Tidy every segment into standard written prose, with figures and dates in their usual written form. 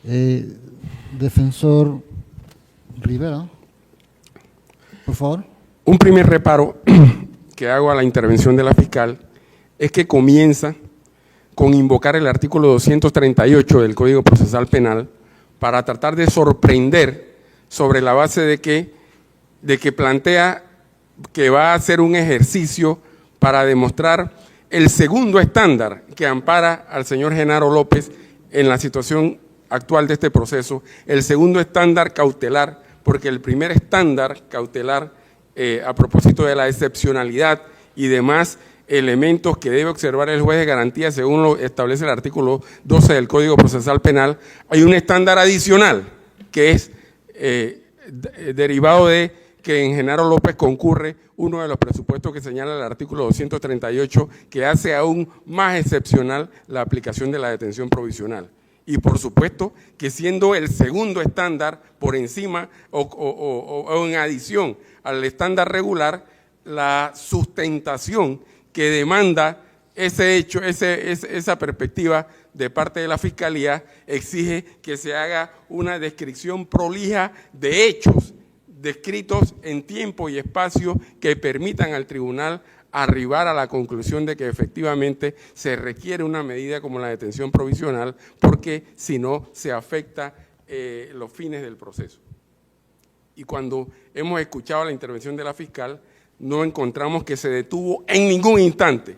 Defensor Rivera, por favor. Un primer reparo que hago a la intervención de la fiscal es que comienza con invocar el artículo 238 del Código Procesal Penal para tratar de sorprender sobre la base de que plantea que va a hacer un ejercicio para demostrar el segundo estándar que ampara al señor Genaro López en la situación actual de este proceso, el segundo estándar cautelar, porque el primer estándar cautelar, a propósito de la excepcionalidad y demás elementos que debe observar el juez de garantía según lo establece el artículo 12 del Código Procesal Penal, hay un estándar adicional que es derivado de que en Genaro López concurre uno de los presupuestos que señala el artículo 238 que hace aún más excepcional la aplicación de la detención provisional. Y por supuesto que siendo el segundo estándar por encima o en adición al estándar regular, la sustentación que demanda ese hecho, esa perspectiva de parte de la Fiscalía exige que se haga una descripción prolija de hechos descritos en tiempo y espacio que permitan al tribunal arribar a la conclusión de que efectivamente se requiere una medida como la detención provisional, porque si no se afecta los fines del proceso. Y cuando hemos escuchado la intervención de la fiscal, no encontramos que se detuvo en ningún instante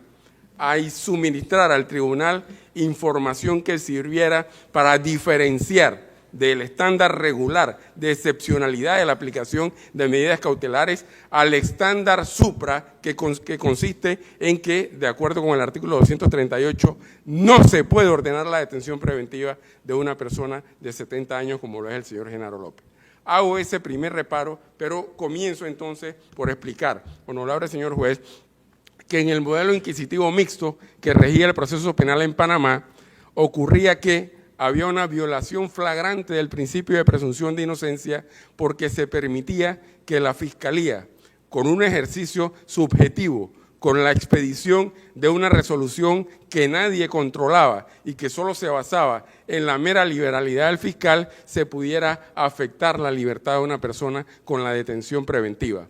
a suministrar al tribunal información que sirviera para diferenciar del estándar regular de excepcionalidad de la aplicación de medidas cautelares al estándar supra que consiste en que, de acuerdo con el artículo 238, no se puede ordenar la detención preventiva de una persona de 70 años como lo es el señor Genaro López. Hago ese primer reparo, pero comienzo entonces por explicar, honorable señor juez, que en el modelo inquisitivo mixto que regía el proceso penal en Panamá, ocurría que había una violación flagrante del principio de presunción de inocencia porque se permitía que la Fiscalía, con un ejercicio subjetivo, con la expedición de una resolución que nadie controlaba y que solo se basaba en la mera liberalidad del fiscal, se pudiera afectar la libertad de una persona con la detención preventiva.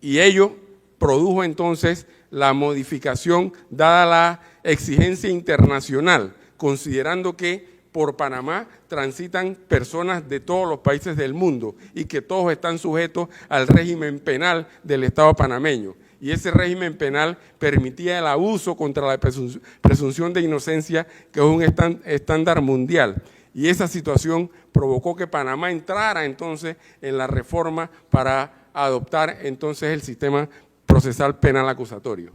Y ello produjo entonces la modificación dada la exigencia internacional, considerando que por Panamá transitan personas de todos los países del mundo y que todos están sujetos al régimen penal del Estado panameño. Y ese régimen penal permitía el abuso contra la presunción de inocencia, que es un estándar mundial. Y esa situación provocó que Panamá entrara entonces en la reforma para adoptar entonces el sistema procesal penal acusatorio,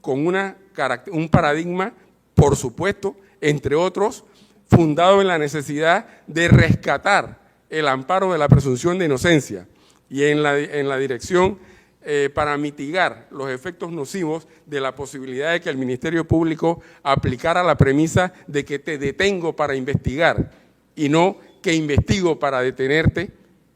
con un paradigma, por supuesto, entre otros, fundado en la necesidad de rescatar el amparo de la presunción de inocencia y en la dirección para mitigar los efectos nocivos de la posibilidad de que el Ministerio Público aplicara la premisa de que te detengo para investigar y no que investigo para detenerte,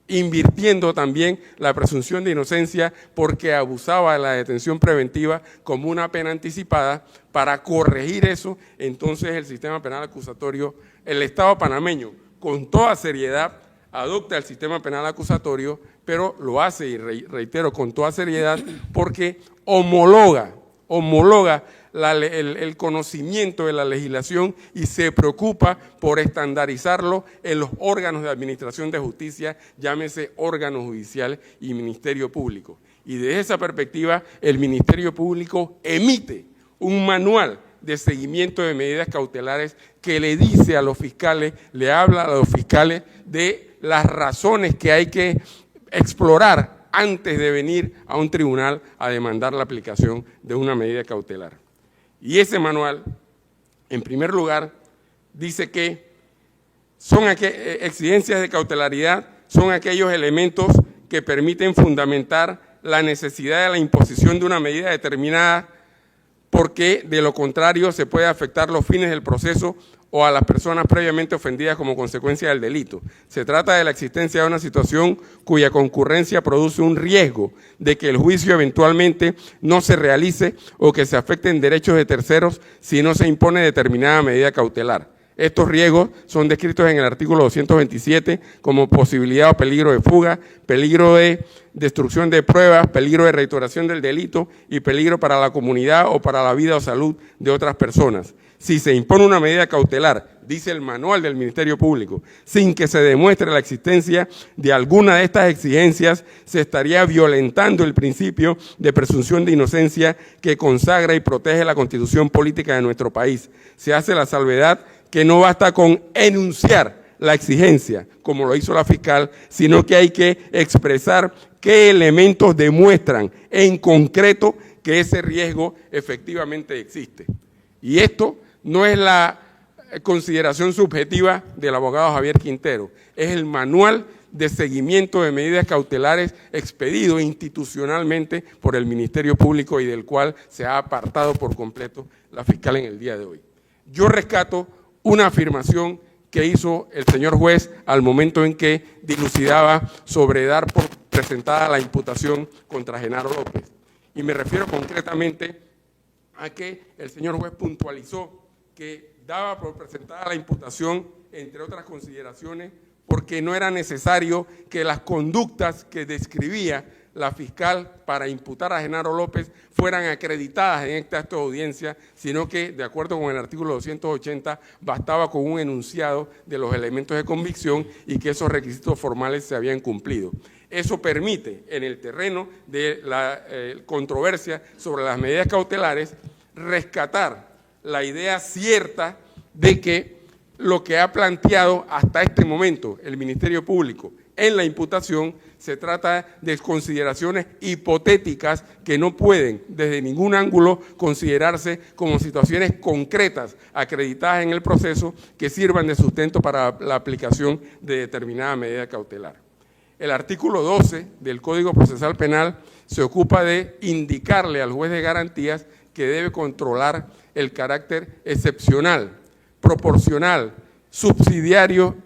invirtiendo también la presunción de inocencia porque abusaba de la detención preventiva como una pena anticipada. Para corregir eso, entonces el sistema penal acusatorio, el Estado panameño, con toda seriedad, adopta el sistema penal acusatorio, pero lo hace, y reitero, con toda seriedad, porque homologa el conocimiento de la legislación y se preocupa por estandarizarlo en los órganos de administración de justicia, llámese órgano judicial y Ministerio Público. Y desde esa perspectiva, el Ministerio Público emite un manual de seguimiento de medidas cautelares que le dice a los fiscales, le habla a los fiscales de las razones que hay que explorar antes de venir a un tribunal a demandar la aplicación de una medida cautelar. Y ese manual, en primer lugar, dice que son exigencias de cautelaridad, son aquellos elementos que permiten fundamentar la necesidad de la imposición de una medida determinada, porque de lo contrario se puede afectar los fines del proceso o a las personas previamente ofendidas como consecuencia del delito. Se trata de la existencia de una situación cuya concurrencia produce un riesgo de que el juicio eventualmente no se realice o que se afecten derechos de terceros si no se impone determinada medida cautelar. Estos riesgos son descritos en el artículo 227 como posibilidad o peligro de fuga, peligro de destrucción de pruebas, peligro de reiteración del delito y peligro para la comunidad o para la vida o salud de otras personas. Si se impone una medida cautelar, dice el manual del Ministerio Público, sin que se demuestre la existencia de alguna de estas exigencias, se estaría violentando el principio de presunción de inocencia que consagra y protege la Constitución política de nuestro país. Se hace la salvedad que no basta con enunciar la exigencia, como lo hizo la fiscal, sino que hay que expresar qué elementos demuestran en concreto que ese riesgo efectivamente existe. Y esto no es la consideración subjetiva del abogado Javier Quintero, es el manual de seguimiento de medidas cautelares expedido institucionalmente por el Ministerio Público y del cual se ha apartado por completo la fiscal en el día de hoy. Yo rescato una afirmación que hizo el señor juez al momento en que dilucidaba sobre dar por presentada la imputación contra Genaro López. Y me refiero concretamente a que el señor juez puntualizó que daba por presentada la imputación, entre otras consideraciones, porque no era necesario que las conductas que describía la fiscal para imputar a Genaro López fueran acreditadas en este acto de audiencia, sino que, de acuerdo con el artículo 280, bastaba con un enunciado de los elementos de convicción y que esos requisitos formales se habían cumplido. Eso permite, en el terreno de la controversia sobre las medidas cautelares, rescatar la idea cierta de que lo que ha planteado hasta este momento el Ministerio Público en la imputación se trata de consideraciones hipotéticas que no pueden desde ningún ángulo considerarse como situaciones concretas acreditadas en el proceso que sirvan de sustento para la aplicación de determinada medida cautelar. El artículo 12 del Código Procesal Penal se ocupa de indicarle al juez de garantías que debe controlar el carácter excepcional, proporcional, subsidiario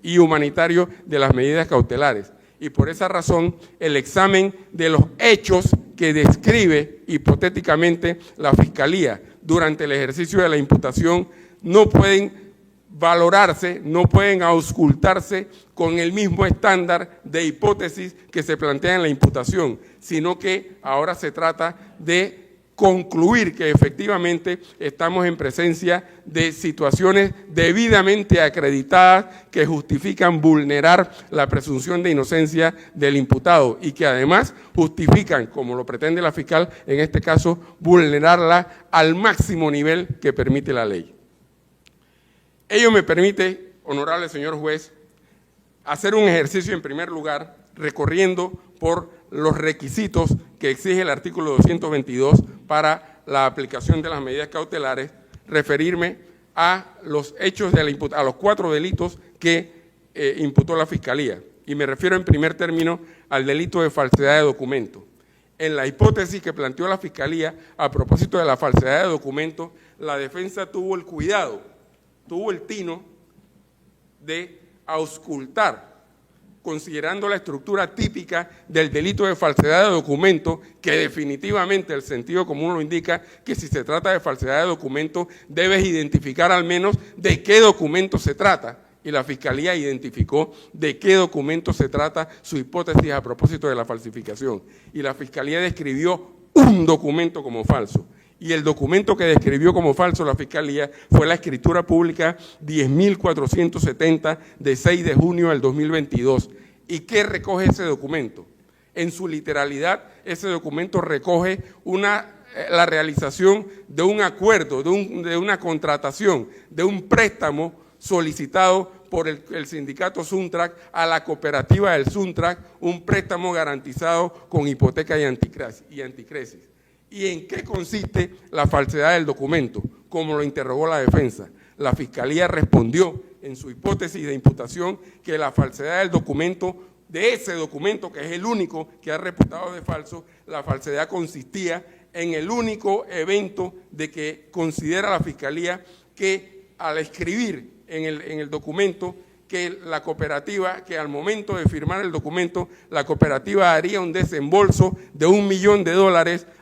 y humanitario de las medidas cautelares. Y por esa razón, el examen de los hechos que describe hipotéticamente la Fiscalía durante el ejercicio de la imputación no pueden valorarse, no pueden auscultarse con el mismo estándar de hipótesis que se plantea en la imputación, sino que ahora se trata de concluir que efectivamente estamos en presencia de situaciones debidamente acreditadas que justifican vulnerar la presunción de inocencia del imputado y que además justifican, como lo pretende la fiscal, en este caso, vulnerarla al máximo nivel que permite la ley. Ello me permite, honorable señor juez, hacer un ejercicio en primer lugar recorriendo por los requisitos que exige el artículo 222 para la aplicación de las medidas cautelares, referirme a los hechos de a los 4 delitos que imputó la Fiscalía. Y me refiero en primer término al delito de falsedad de documento. En la hipótesis que planteó la Fiscalía a propósito de la falsedad de documento, la defensa tuvo el cuidado, tuvo el tino de auscultar, considerando la estructura típica del delito de falsedad de documento, que definitivamente el sentido común lo indica, que si se trata de falsedad de documento debes identificar al menos de qué documento se trata, y la Fiscalía identificó de qué documento se trata su hipótesis a propósito de la falsificación, y la Fiscalía describió un documento como falso. Y el documento que describió como falso la Fiscalía fue la escritura pública 10.470 de 6 de junio del 2022. ¿Y qué recoge ese documento? En su literalidad, ese documento recoge la realización de un acuerdo, de una contratación, de un préstamo solicitado por el sindicato Suntrac a la cooperativa del Suntrac, un préstamo garantizado con hipoteca y anticresis. ¿Y en qué consiste la falsedad del documento? Como lo interrogó la defensa. La Fiscalía respondió en su hipótesis de imputación que la falsedad del documento, de ese documento que es el único que ha reputado de falso, la falsedad consistía en el único evento de que considera la Fiscalía que al escribir en el documento que la cooperativa, que al momento de firmar el documento, la cooperativa haría un desembolso de $1 millón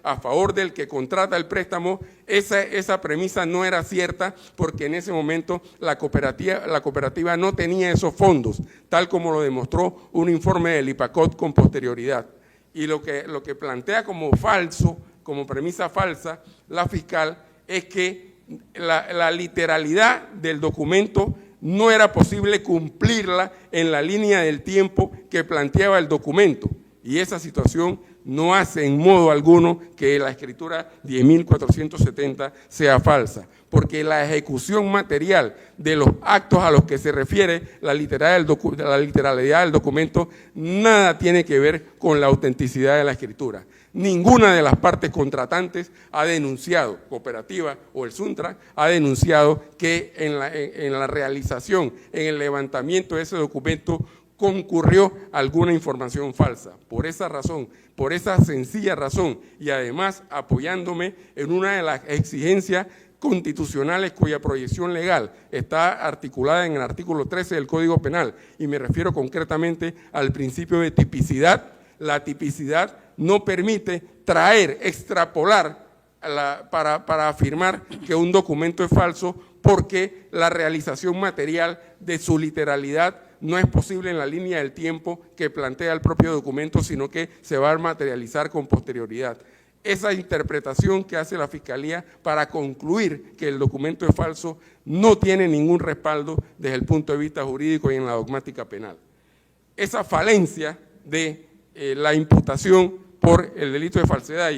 a favor del que contrata el préstamo. Esa premisa no era cierta porque en ese momento la cooperativa no tenía esos fondos, tal como lo demostró un informe del IPACOT con posterioridad. Y lo que plantea como falso, como premisa falsa, la fiscal, es que la literalidad del documento no era posible cumplirla en la línea del tiempo que planteaba el documento. Y esa situación no hace en modo alguno que la escritura 10.470 sea falsa, porque la ejecución material de los actos a los que se refiere la literalidad del documento nada tiene que ver con la autenticidad de la escritura. Ninguna de las partes contratantes ha denunciado, cooperativa o el Suntra, ha denunciado que en la realización, en el levantamiento de ese documento, concurrió alguna información falsa. Por esa razón, por esa sencilla razón, y además apoyándome en una de las exigencias constitucionales cuya proyección legal está articulada en el artículo 13 del Código Penal, y me refiero concretamente al principio de tipicidad. La tipicidad no permite extrapolar para afirmar que un documento es falso, porque la realización material de su literalidad no es posible en la línea del tiempo que plantea el propio documento, sino que se va a materializar con posterioridad. Esa interpretación que hace la Fiscalía para concluir que el documento es falso no tiene ningún respaldo desde el punto de vista jurídico y en la dogmática penal. Esa falencia de la imputación por el delito de falsedad,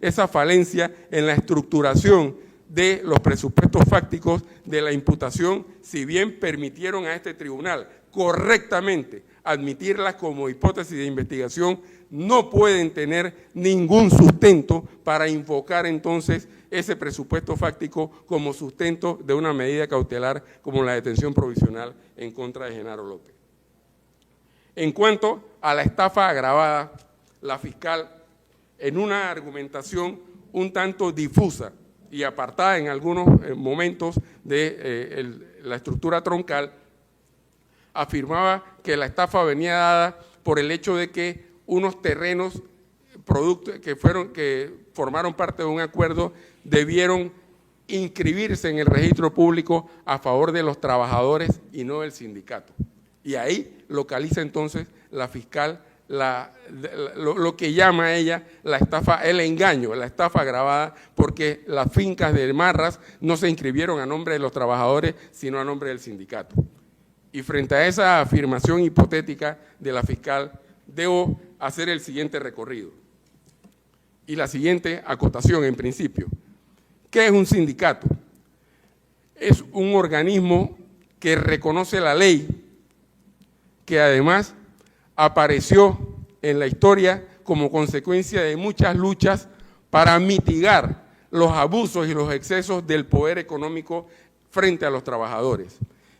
esa falencia en la estructuración de los presupuestos fácticos de la imputación, si bien permitieron a este tribunal correctamente admitirlas como hipótesis de investigación, no pueden tener ningún sustento para invocar entonces ese presupuesto fáctico como sustento de una medida cautelar como la detención provisional en contra de Genaro López. En cuanto a la estafa agravada, la fiscal, en una argumentación un tanto difusa y apartada en algunos momentos de la estructura troncal, afirmaba que la estafa venía dada por el hecho de que unos terrenos que formaron parte de un acuerdo debieron inscribirse en el registro público a favor de los trabajadores y no del sindicato. Y ahí localiza entonces la fiscal lo que llama ella la estafa, el engaño, la estafa agravada, porque las fincas de Marras no se inscribieron a nombre de los trabajadores, sino a nombre del sindicato. Y frente a esa afirmación hipotética de la fiscal, debo hacer el siguiente recorrido y la siguiente acotación en principio. ¿Qué es un sindicato? Es un organismo que reconoce la ley, que además apareció en la historia como consecuencia de muchas luchas para mitigar los abusos y los excesos del poder económico frente a los trabajadores.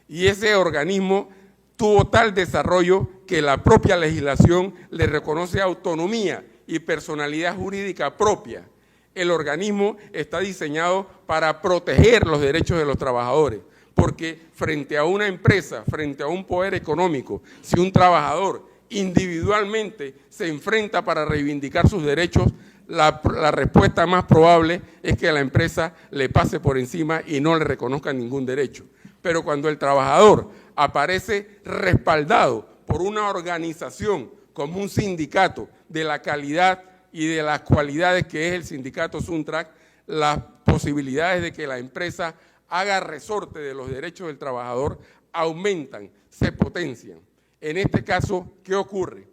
Y ese organismo tuvo tal desarrollo que la propia legislación le reconoce autonomía y personalidad jurídica propia. El organismo está diseñado para proteger los derechos de los trabajadores, porque frente a una empresa, frente a un poder económico, si un trabajador individualmente se enfrenta para reivindicar sus derechos, la respuesta más probable es que la empresa le pase por encima y no le reconozca ningún derecho. Pero cuando el trabajador aparece respaldado por una organización como un sindicato de la calidad y de las cualidades que es el sindicato Suntrac, las posibilidades de que la empresa haga resorte de los derechos del trabajador aumentan, se potencian. En este caso, ¿qué ocurre?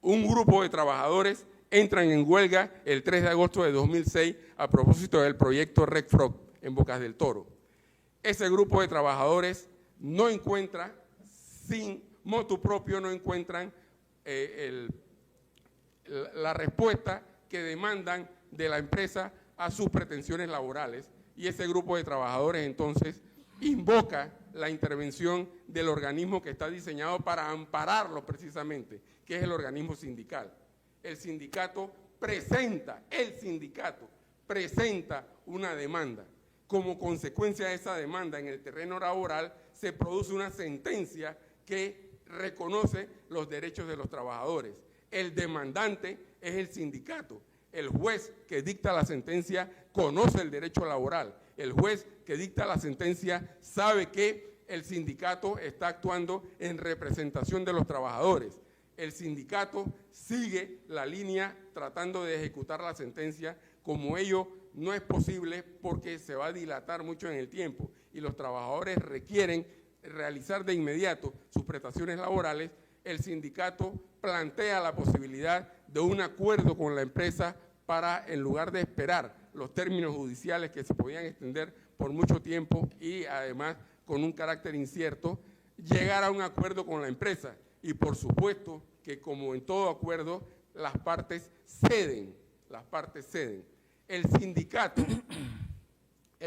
Un grupo de trabajadores entran en huelga el 3 de agosto de 2006 a propósito del proyecto RECFROG en Bocas del Toro. Ese grupo de trabajadores no encuentra, sin motu propio, no encuentran la respuesta que demandan de la empresa a sus pretensiones laborales, y ese grupo de trabajadores entonces invoca la intervención del organismo que está diseñado para ampararlo precisamente, que es el organismo sindical. El sindicato presenta una demanda. Como consecuencia de esa demanda en el terreno laboral se produce una sentencia que reconoce los derechos de los trabajadores. El demandante es el sindicato. El juez que dicta la sentencia conoce el derecho laboral. El juez que dicta la sentencia sabe que el sindicato está actuando en representación de los trabajadores. El sindicato sigue la línea tratando de ejecutar la sentencia. Como ello no es posible porque se va a dilatar mucho en el tiempo y los trabajadores requieren realizar de inmediato sus prestaciones laborales, el sindicato plantea la posibilidad de un acuerdo con la empresa para, en lugar de esperar los términos judiciales que se podían extender por mucho tiempo y además con un carácter incierto, llegar a un acuerdo con la empresa. Y por supuesto que, como en todo acuerdo, las partes ceden. El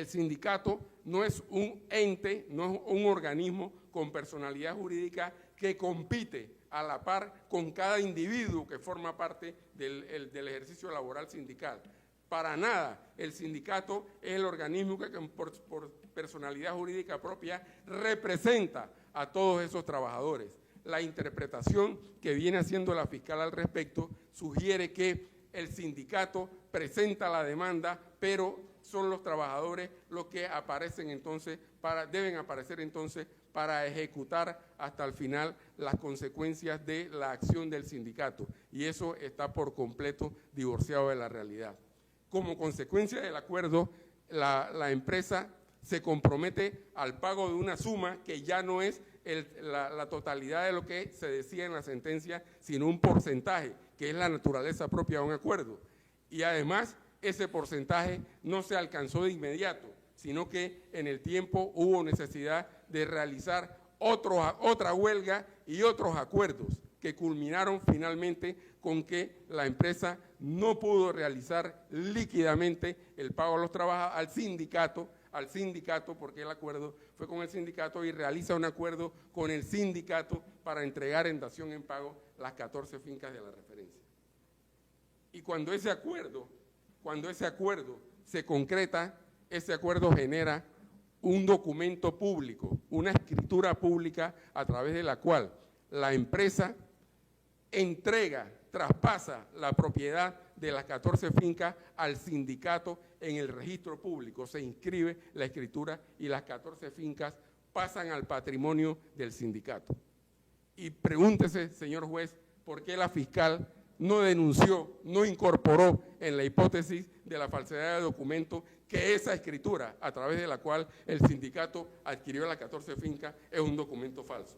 sindicato no es un ente, no es un organismo con personalidad jurídica que compite a la par con cada individuo que forma parte del ejercicio laboral sindical. Para nada, el sindicato es el organismo que por personalidad jurídica propia representa a todos esos trabajadores. La interpretación que viene haciendo la fiscal al respecto sugiere que el sindicato presenta la demanda, pero son los trabajadores los que aparecen entonces deben aparecer entonces para ejecutar hasta el final las consecuencias de la acción del sindicato. Y eso está por completo divorciado de la realidad. Como consecuencia del acuerdo, la empresa se compromete al pago de una suma que ya no es la totalidad de lo que se decía en la sentencia, sino un porcentaje, que es la naturaleza propia de un acuerdo. Y además, ese porcentaje no se alcanzó de inmediato, sino que en el tiempo hubo necesidad de realizar otra huelga y otros acuerdos que culminaron finalmente con que la empresa no pudo realizar líquidamente el pago a los trabajadores al sindicato, porque el acuerdo fue con el sindicato, y realiza un acuerdo con el sindicato para entregar en dación en pago las 14 fincas de la referencia. Y cuando ese acuerdo se concreta, ese acuerdo genera un documento público, una escritura pública a través de la cual la empresa traspasa la propiedad de las 14 fincas al sindicato en el registro público. Se inscribe la escritura y las 14 fincas pasan al patrimonio del sindicato. Y pregúntese, señor juez, ¿por qué la fiscal no denunció, no incorporó en la hipótesis de la falsedad de documento que esa escritura, a través de la cual el sindicato adquirió las 14 fincas, es un documento falso?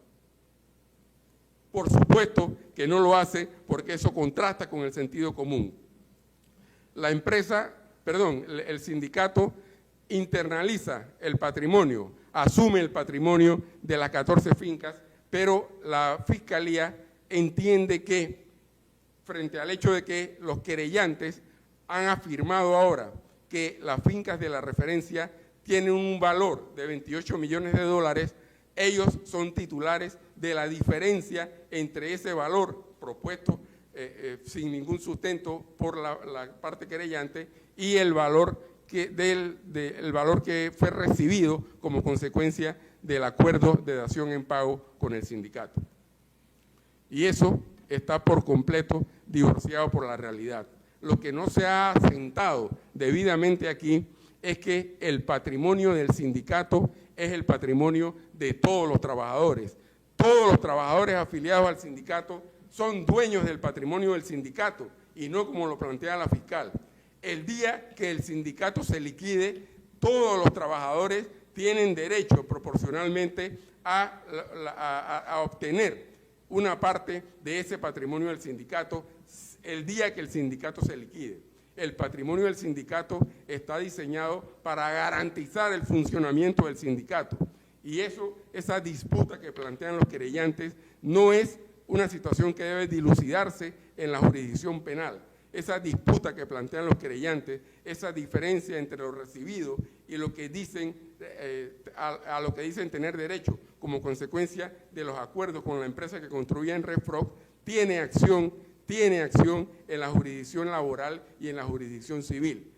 Por supuesto que no lo hace porque eso contrasta con el sentido común. El sindicato internaliza el patrimonio, asume el patrimonio de las 14 fincas, pero la Fiscalía entiende que, frente al hecho de que los querellantes han afirmado ahora que las fincas de la referencia tienen un valor de 28 millones de dólares, ellos son titulares de la diferencia entre ese valor propuesto sin ningún sustento por la parte querellante y el valor que fue recibido como consecuencia del acuerdo de dación en pago con el sindicato. Y eso está por completo divorciado por la realidad. Lo que no se ha asentado debidamente aquí es que el patrimonio del sindicato es el patrimonio de todos los trabajadores. Todos los trabajadores afiliados al sindicato son dueños del patrimonio del sindicato y no como lo plantea la fiscal. El día que el sindicato se liquide, todos los trabajadores tienen derecho proporcionalmente a obtener una parte de ese patrimonio del sindicato el día que el sindicato se liquide. El patrimonio del sindicato está diseñado para garantizar el funcionamiento del sindicato. Y esa disputa que plantean los querellantes no es una situación que debe dilucidarse en la jurisdicción penal. Esa disputa que plantean los querellantes, esa diferencia entre lo recibido y lo que dicen, a lo que dicen tener derecho como consecuencia de los acuerdos con la empresa que construía en RedFrog, tiene acción en la jurisdicción laboral y en la jurisdicción civil.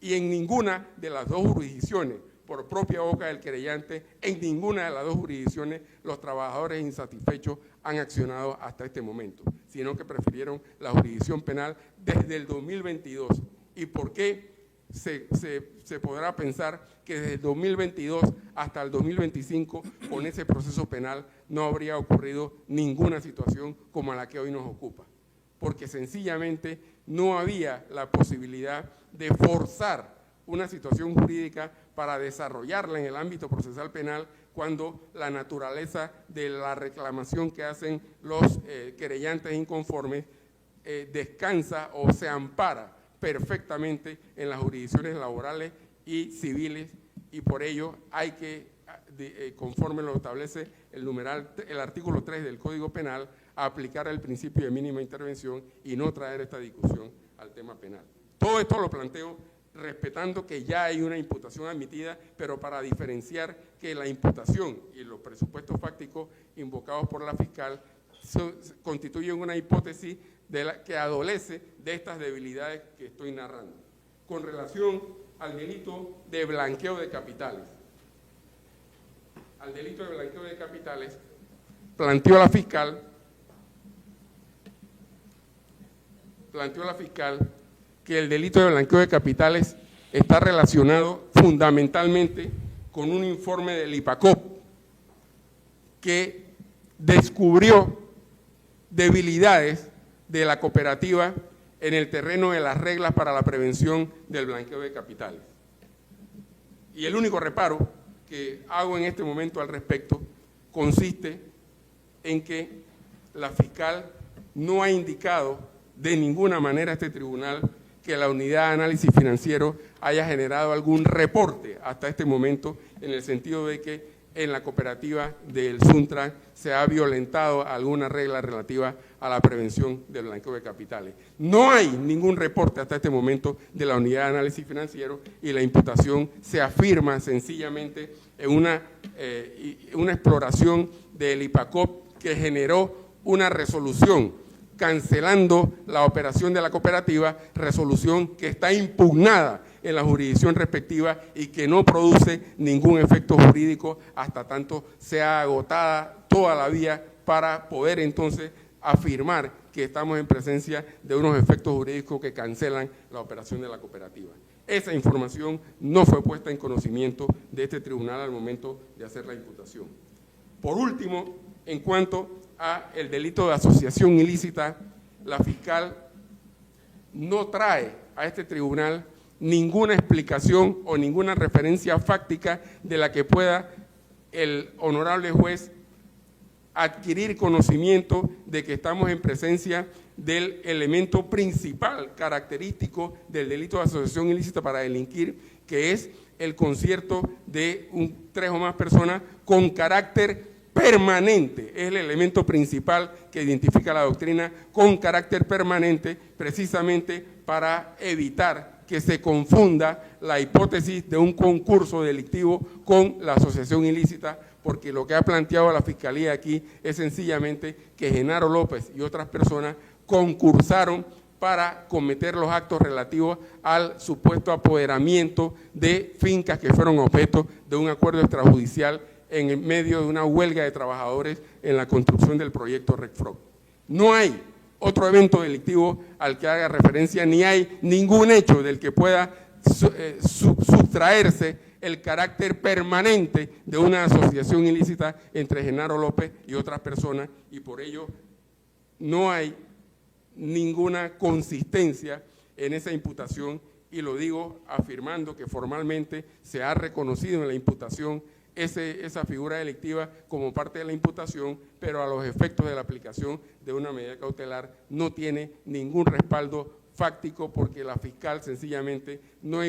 Y en ninguna de las dos jurisdicciones, por propia boca del querellante, en ninguna de las dos jurisdicciones los trabajadores insatisfechos han accionado hasta este momento, sino que prefirieron la jurisdicción penal desde el 2022. ¿Y por qué se podrá pensar que desde el 2022 hasta el 2025, con ese proceso penal, no habría ocurrido ninguna situación como la que hoy nos ocupa? Porque sencillamente no había la posibilidad de forzar una situación jurídica para desarrollarla en el ámbito procesal penal cuando la naturaleza de la reclamación que hacen los querellantes inconformes descansa o se ampara perfectamente en las jurisdicciones laborales y civiles, y por ello hay que, conforme lo establece el artículo 3 del Código Penal, aplicar el principio de mínima intervención y no traer esta discusión al tema penal. Todo esto lo planteo respetando que ya hay una imputación admitida, pero para diferenciar que la imputación y los presupuestos fácticos invocados por la fiscal constituyen una hipótesis que adolece de estas debilidades que estoy narrando. Con relación al delito de blanqueo de capitales. Al delito de blanqueo de capitales, planteó la fiscal que el delito de blanqueo de capitales está relacionado fundamentalmente con un informe del IPACOP que descubrió debilidades de la cooperativa en el terreno de las reglas para la prevención del blanqueo de capitales. Y el único reparo que hago en este momento al respecto consiste en que la fiscal no ha indicado de ninguna manera a este tribunal que la unidad de análisis financiero haya generado algún reporte hasta este momento, en el sentido de que en la cooperativa del Suntran se ha violentado alguna regla relativa a la prevención del blanqueo de capitales. No hay ningún reporte hasta este momento de la unidad de análisis financiero y la imputación se afirma sencillamente en una exploración del IPACOP que generó una resolución cancelando la operación de la cooperativa, resolución que está impugnada en la jurisdicción respectiva y que no produce ningún efecto jurídico hasta tanto sea agotada toda la vía para poder entonces afirmar que estamos en presencia de unos efectos jurídicos que cancelan la operación de la cooperativa. Esa información no fue puesta en conocimiento de este tribunal al momento de hacer la imputación. Por último, en cuanto a el delito de asociación ilícita, la fiscal no trae a este tribunal ninguna explicación o ninguna referencia fáctica de la que pueda el honorable juez adquirir conocimiento de que estamos en presencia del elemento principal característico del delito de asociación ilícita para delinquir, que es el concierto de 3 o más personas con carácter permanente. Es el elemento principal que identifica la doctrina con carácter permanente, precisamente para evitar que se confunda la hipótesis de un concurso delictivo con la asociación ilícita, porque lo que ha planteado la Fiscalía aquí es sencillamente que Genaro López y otras personas concursaron para cometer los actos relativos al supuesto apoderamiento de fincas que fueron objeto de un acuerdo extrajudicial en medio de una huelga de trabajadores en la construcción del proyecto RECFROG. No hay otro evento delictivo al que haga referencia, ni hay ningún hecho del que pueda sustraerse el carácter permanente de una asociación ilícita entre Genaro López y otras personas, y por ello no hay ninguna consistencia en esa imputación, y lo digo afirmando que formalmente se ha reconocido en la imputación esa figura delictiva como parte de la imputación, pero a los efectos de la aplicación de una medida cautelar no tiene ningún respaldo fáctico, porque la fiscal sencillamente no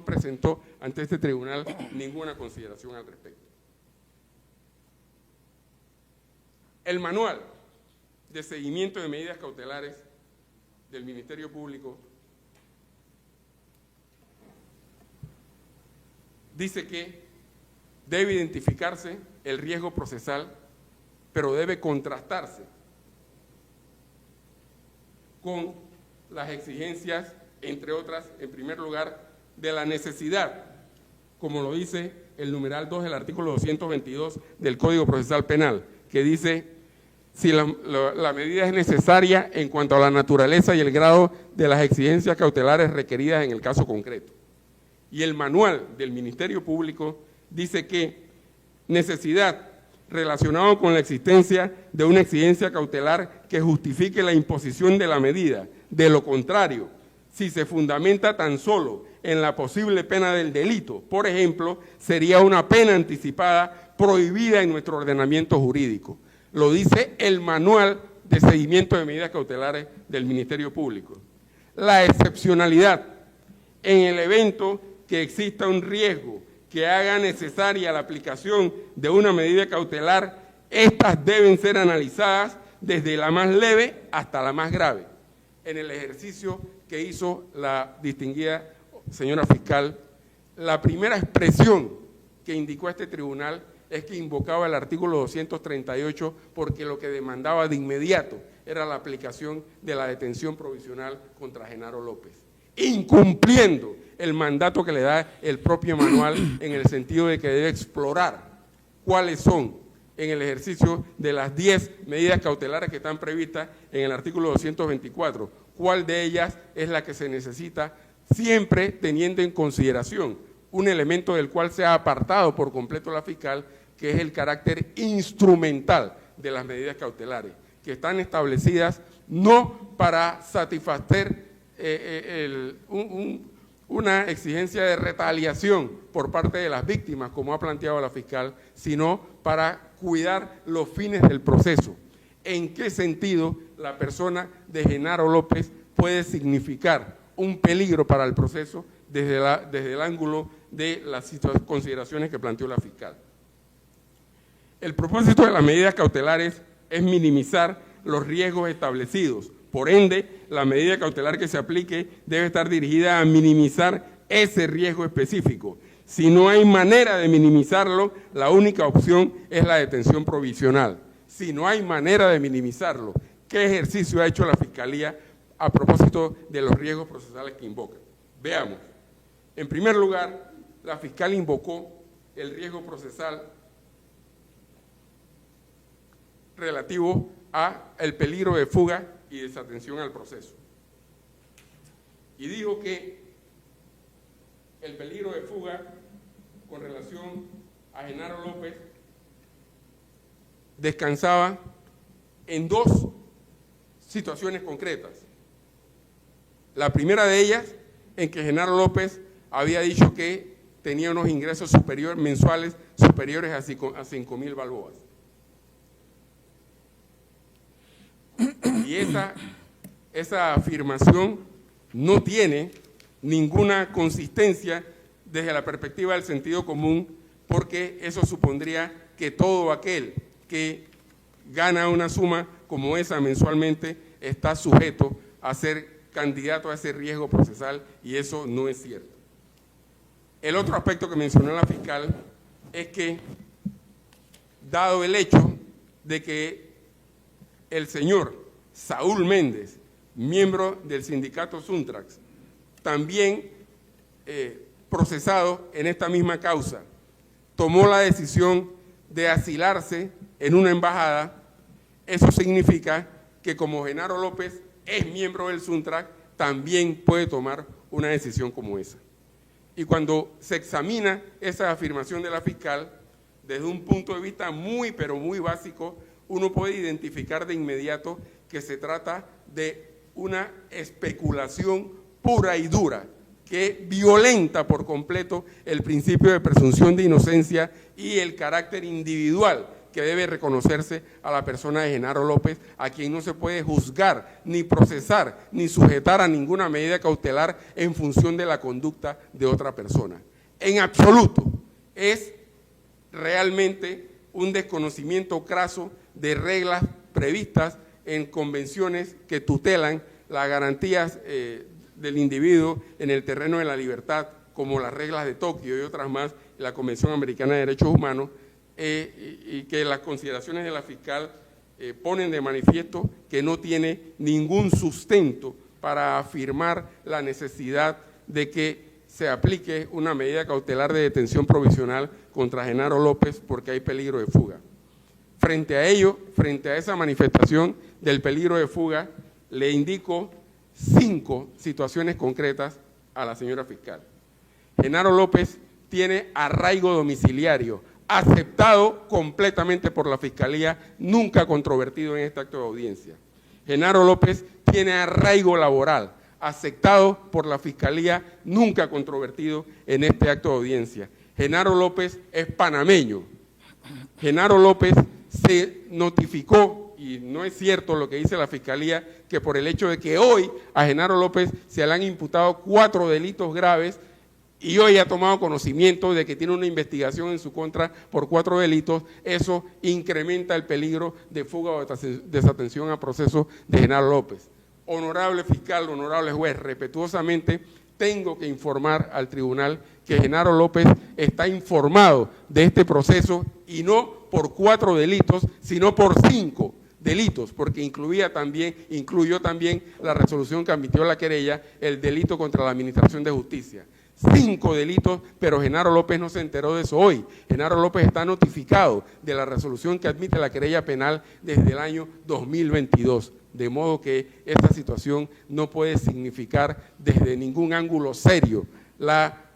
presentó ante este tribunal ninguna consideración al respecto. El manual de seguimiento de medidas cautelares del Ministerio Público dice que debe identificarse el riesgo procesal, pero debe contrastarse con las exigencias, entre otras, en primer lugar, de la necesidad como lo dice el numeral 2 del artículo 222 del Código Procesal Penal, que dice: si la medida es necesaria en cuanto a la naturaleza y el grado de las exigencias cautelares requeridas en el caso concreto. Y el manual del Ministerio Público dice que necesidad relacionado con la existencia de una exigencia cautelar que justifique la imposición de la medida. De lo contrario, si se fundamenta tan solo en la posible pena del delito, por ejemplo, sería una pena anticipada prohibida en nuestro ordenamiento jurídico. Lo dice el manual de seguimiento de medidas cautelares del Ministerio Público. La excepcionalidad en el evento que exista un riesgo que haga necesaria la aplicación de una medida cautelar, estas deben ser analizadas desde la más leve hasta la más grave. En el ejercicio que hizo la distinguida señora fiscal, la primera expresión que indicó este tribunal es que invocaba el artículo 238 porque lo que demandaba de inmediato era la aplicación de la detención provisional contra Genaro López, incumpliendo el mandato que le da el propio manual en el sentido de que debe explorar cuáles son, en el ejercicio de las 10 medidas cautelares que están previstas en el artículo 224, cuál de ellas es la que se necesita, siempre teniendo en consideración un elemento del cual se ha apartado por completo la fiscal, que es el carácter instrumental de las medidas cautelares, que están establecidas no para satisfacer una exigencia de retaliación por parte de las víctimas, como ha planteado la fiscal, sino para cuidar los fines del proceso. ¿En qué sentido la persona de Genaro López puede significar un peligro para el proceso desde el ángulo de las consideraciones que planteó la fiscal? El propósito de las medidas cautelares es minimizar los riesgos establecidos. Por ende, la medida cautelar que se aplique debe estar dirigida a minimizar ese riesgo específico. Si no hay manera de minimizarlo, la única opción es la detención provisional. Si no hay manera de minimizarlo, ¿qué ejercicio ha hecho la Fiscalía a propósito de los riesgos procesales que invoca? Veamos. En primer lugar, la fiscal invocó el riesgo procesal relativo al peligro de fuga y desatención al proceso. Y dijo que el peligro de fuga con relación a Genaro López descansaba en dos situaciones concretas. La primera de ellas, en que Genaro López había dicho que tenía unos ingresos mensuales superiores a 5.000 balboas. Y esa afirmación no tiene ninguna consistencia desde la perspectiva del sentido común, porque eso supondría que todo aquel que gana una suma como esa mensualmente está sujeto a ser candidato a ese riesgo procesal, y eso no es cierto. El otro aspecto que mencionó la fiscal es que, dado el hecho de que el señor Saúl Méndez, miembro del sindicato Suntrax, también procesado en esta misma causa, tomó la decisión de asilarse en una embajada, eso significa que como Genaro López es miembro del Suntrax, también puede tomar una decisión como esa. Y cuando se examina esa afirmación de la fiscal, desde un punto de vista pero muy básico, uno puede identificar de inmediato que se trata de una especulación pura y dura, que violenta por completo el principio de presunción de inocencia y el carácter individual que debe reconocerse a la persona de Genaro López, a quien no se puede juzgar, ni procesar, ni sujetar a ninguna medida cautelar en función de la conducta de otra persona. En absoluto, es realmente un desconocimiento craso de reglas previstas en convenciones que tutelan las garantías del individuo en el terreno de la libertad, como las reglas de Tokio y otras más, la Convención Americana de Derechos Humanos, y que las consideraciones de la fiscal ponen de manifiesto que no tiene ningún sustento para afirmar la necesidad de que se aplique una medida cautelar de detención provisional contra Genaro López porque hay peligro de fuga. Frente a ello, frente a esa manifestación del peligro de fuga, le indico 5 situaciones concretas a la señora fiscal. Genaro López tiene arraigo domiciliario, aceptado completamente por la Fiscalía, nunca controvertido en este acto de audiencia. Genaro López tiene arraigo laboral, aceptado por la Fiscalía, nunca controvertido en este acto de audiencia. Genaro López es panameño. Genaro López se notificó, y no es cierto lo que dice la Fiscalía, que por el hecho de que hoy a Genaro López se le han imputado 4 delitos graves y hoy ha tomado conocimiento de que tiene una investigación en su contra por 4 delitos, eso incrementa el peligro de fuga o desatención a proceso de Genaro López. Honorable fiscal, honorable juez, respetuosamente tengo que informar al tribunal que Genaro López está informado de este proceso y no por 4 delitos, sino por 5 delitos, porque incluyó también la resolución que admitió la querella, el delito contra la Administración de Justicia. 5 delitos, pero Genaro López no se enteró de eso hoy. Genaro López está notificado de la resolución que admite la querella penal desde el año 2022, de modo que esta situación no puede significar desde ningún ángulo serio la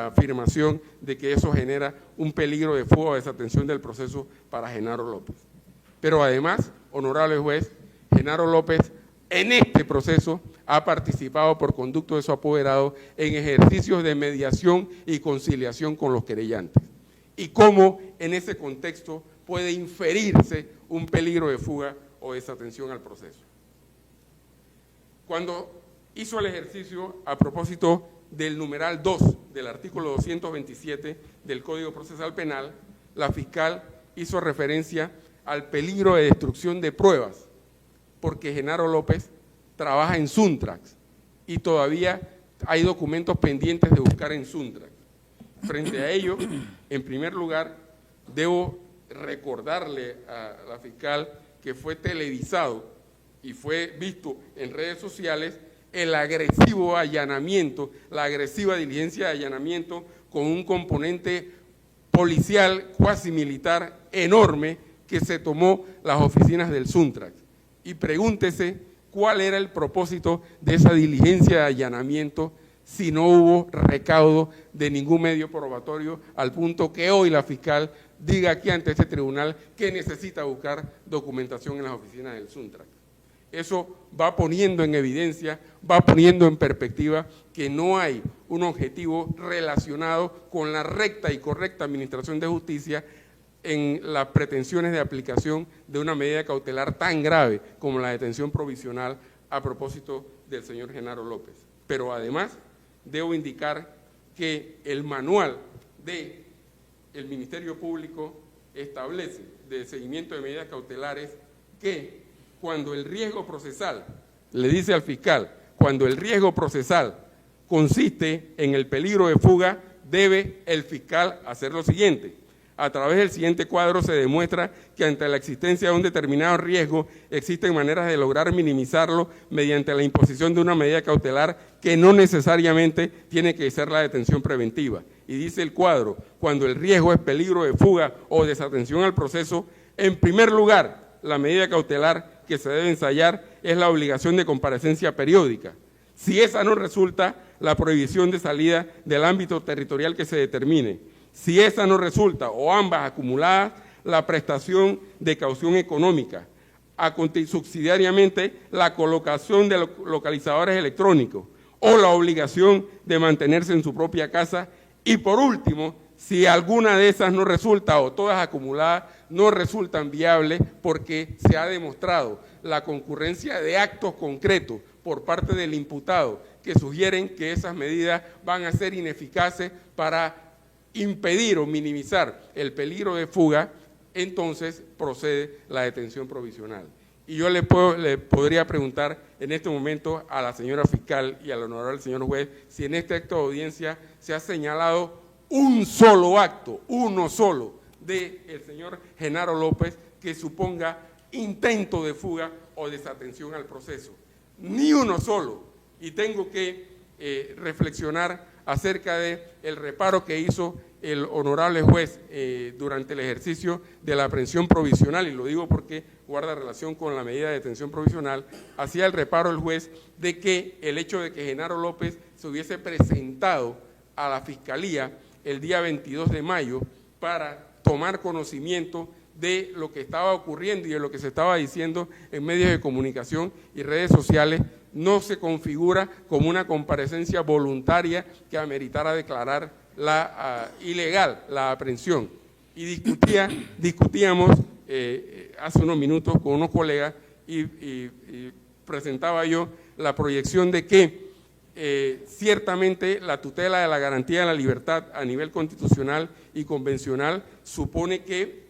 afirmación de que eso genera un peligro de fuga o desatención del proceso para Genaro López. Pero además, honorable juez, Genaro López en este proceso ha participado por conducto de su apoderado en ejercicios de mediación y conciliación con los querellantes. Y cómo en ese contexto puede inferirse un peligro de fuga o desatención al proceso. Cuando hizo el ejercicio a propósito del numeral 2 del artículo 227 del Código Procesal Penal, la fiscal hizo referencia al peligro de destrucción de pruebas, porque Genaro López trabaja en Suntrax y todavía hay documentos pendientes de buscar en Suntrax. Frente a ello, en primer lugar, debo recordarle a la fiscal que fue televisado y fue visto en redes sociales el agresivo allanamiento, la agresiva diligencia de allanamiento con un componente policial cuasi militar enorme que se tomó las oficinas del Suntrax. Y pregúntese cuál era el propósito de esa diligencia de allanamiento si no hubo recaudo de ningún medio probatorio, al punto que hoy la fiscal diga aquí ante este tribunal que necesita buscar documentación en las oficinas del Suntrax. Eso va poniendo en evidencia, va poniendo en perspectiva que no hay un objetivo relacionado con la recta y correcta administración de justicia en las pretensiones de aplicación de una medida cautelar tan grave como la detención provisional a propósito del señor Genaro López. Pero además debo indicar que el manual del Ministerio Público establece de seguimiento de medidas cautelares que cuando el riesgo procesal, le dice al fiscal, cuando el riesgo procesal consiste en el peligro de fuga, debe el fiscal hacer lo siguiente. A través del siguiente cuadro se demuestra que ante la existencia de un determinado riesgo existen maneras de lograr minimizarlo mediante la imposición de una medida cautelar que no necesariamente tiene que ser la detención preventiva. Y dice el cuadro, cuando el riesgo es peligro de fuga o desatención al proceso, en primer lugar, la medida cautelar que se debe ensayar es la obligación de comparecencia periódica. Si esa no resulta, la prohibición de salida del ámbito territorial que se determine. Si esa no resulta, o ambas acumuladas, la prestación de caución económica, subsidiariamente la colocación de localizadores electrónicos o la obligación de mantenerse en su propia casa y por último, si alguna de esas no resulta o todas acumuladas no resultan viables porque se ha demostrado la concurrencia de actos concretos por parte del imputado que sugieren que esas medidas van a ser ineficaces para impedir o minimizar el peligro de fuga, entonces procede la detención provisional. Y yo le podría preguntar en este momento a la señora fiscal y al honorable señor juez si en este acto de audiencia se ha señalado un solo acto, uno solo, del señor Genaro López que suponga intento de fuga o desatención al proceso. Ni uno solo. Y tengo que reflexionar acerca de el reparo que hizo el honorable juez durante el ejercicio de la aprehensión provisional, y lo digo porque guarda relación con la medida de detención provisional. Hacía el reparo el juez de que el hecho de que Genaro López se hubiese presentado a la Fiscalía el día 22 de mayo para tomar conocimiento de lo que estaba ocurriendo y de lo que se estaba diciendo en medios de comunicación y redes sociales, no se configura como una comparecencia voluntaria que ameritara declarar ilegal la aprehensión. Y discutíamos hace unos minutos con unos colegas y presentaba yo la proyección de que ciertamente la tutela de la garantía de la libertad a nivel constitucional y convencional supone que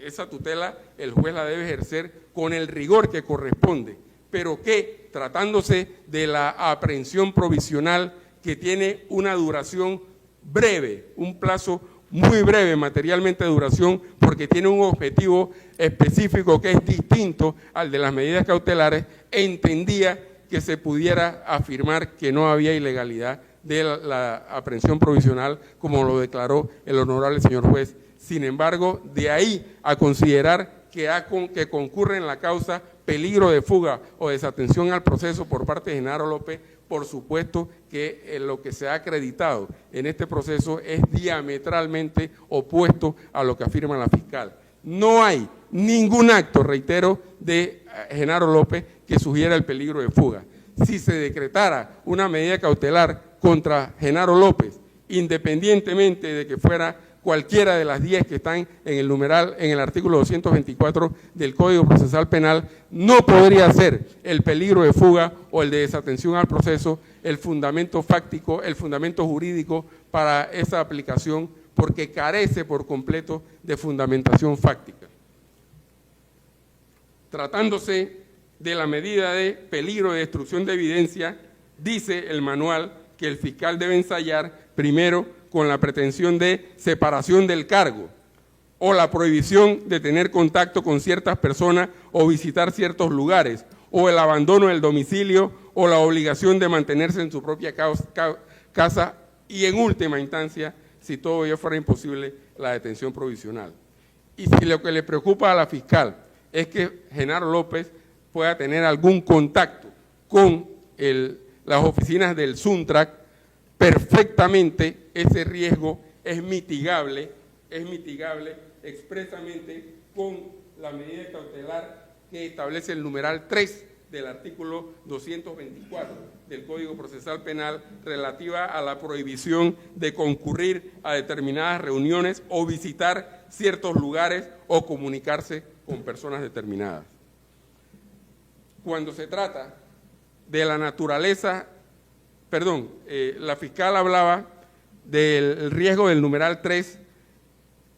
esa tutela el juez la debe ejercer con el rigor que corresponde, pero que tratándose de la aprehensión provisional que tiene una duración breve, un plazo muy breve materialmente de duración, porque tiene un objetivo específico que es distinto al de las medidas cautelares, entendía que se pudiera afirmar que no había ilegalidad de la aprehensión provisional, como lo declaró el honorable señor juez. Sin embargo, de ahí a considerar que concurre en la causa peligro de fuga o desatención al proceso por parte de Genaro López, por supuesto que lo que se ha acreditado en este proceso es diametralmente opuesto a lo que afirma la fiscal. No hay ningún acto, reitero, de Genaro López que sugiera el peligro de fuga. Si se decretara una medida cautelar contra Genaro López, independientemente de que fuera cualquiera de las 10 que están en el numeral, en el artículo 224 del Código Procesal Penal, no podría ser el peligro de fuga o el de desatención al proceso el fundamento fáctico, el fundamento jurídico para esa aplicación, porque carece por completo de fundamentación fáctica. Tratándose de la medida de peligro de destrucción de evidencia, dice el manual que el fiscal debe ensayar primero con la pretensión de separación del cargo o la prohibición de tener contacto con ciertas personas o visitar ciertos lugares, o el abandono del domicilio o la obligación de mantenerse en su propia casa y, en última instancia, si todo ello fuera imposible, la detención provisional. Y si lo que le preocupa a la fiscal es que Genaro López pueda tener algún contacto con las oficinas del SUNTRAC, perfectamente ese riesgo es mitigable expresamente con la medida cautelar que establece el numeral 3 del artículo 224 del Código Procesal Penal, relativa a la prohibición de concurrir a determinadas reuniones o visitar ciertos lugares o comunicarse con personas determinadas. Cuando se trata de la naturaleza, la fiscal hablaba del riesgo del numeral 3,